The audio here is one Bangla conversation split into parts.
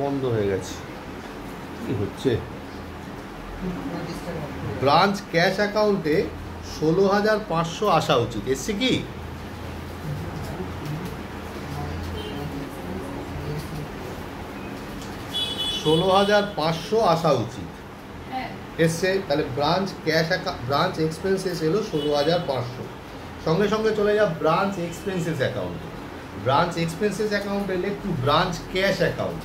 বন্ধ হয়ে গেছে, কি হচ্ছে? ব্রাঞ্চ ক্যাশ অ্যাকাউন্টে 16,500 আসা উচিত, এসছে কি? $16,500 আসা উচিত, এসছে। তাহলে ব্রাঞ্চ ক্যাশ ব্রাঞ্চ এক্সপেন্সেস এলো 16,500। সঙ্গে সঙ্গে চলে যা ব্রাঞ্চ এক্সপেন্সেস অ্যাকাউন্টে। ব্রাঞ্চ এক্সপেন্সেস অ্যাকাউন্টে এলে to branch cash account.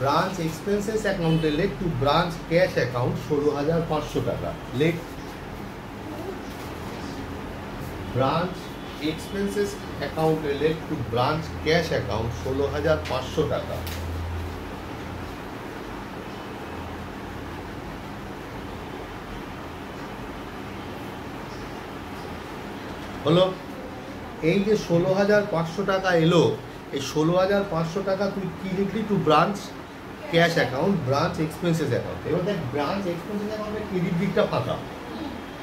Branch expenses অ্যাকাউন্টে এলে টু ব্রাঞ্চ ক্যাশ অ্যাকাউন্ট 16,500 টাকা। লেখ ব্রাঞ্চ এক্সপেন্সেস অ্যাকাউন্টে এলে টু ব্রাঞ্চ ক্যাশ অ্যাকাউন্ট 16,500 টাকা। হলো। এই যে 16,500 টাকা এলো, এই 16,500 টাকা তুই কি লিখলি? To branch cash account, branch expenses account. এবার দেখ ব্রাঞ্চ এক্সপেন্সেস অ্যাকাউন্টের ক্রেডিট দিকটা ফাঁকা।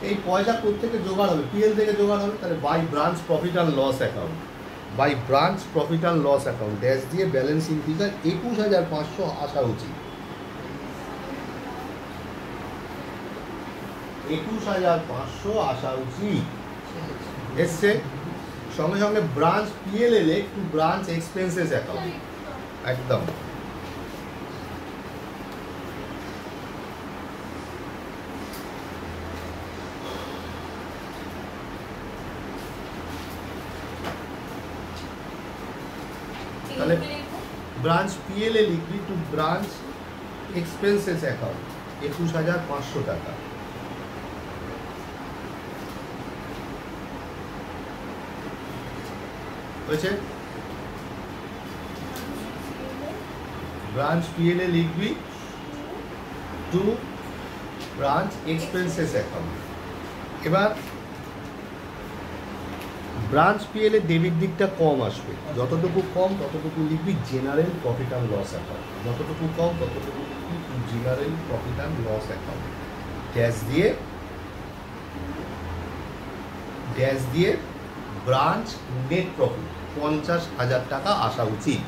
এই পয়সা কোত্থেকে জোগাড় হবে? পিএল থেকে জোগাড় হবে। তাহলে by branch profit and loss account, by branch profit and loss account dash দিয়ে ব্যালেন্সিং ফিগার 21,500 আসা উচিত। 21,500 আসা উচিত, এসছে। সঙ্গে সঙ্গে ব্রাঞ্চ পিএল এলে টু ব্রাঞ্চ এক্সপেন্সেস অ্যাকাউন্ট, একদম। তাহলে ব্রাঞ্চ পিএল এ লিখবি টু ব্রাঞ্চ এক্সপেন্সেস অ্যাকাউন্ট 21,500 টাকা। হয়েছে? ব্রাঞ্চ পিএল এ লিখবি টু ব্রাঞ্চ এক্সপেন্সেস অ্যাকাউন্ট। এবার ব্রাঞ্চ পিএল এর ডেবিট দিকটা কম আসবে, যতটুকু কম ততটুকু লিখবি general profit and loss account. যতটুকু কম ততটুকু লিখবি general profit and loss account dash দিয়ে ব্রাঞ্চ নেট প্রফিট 50,000 টাকা আসা উচিত।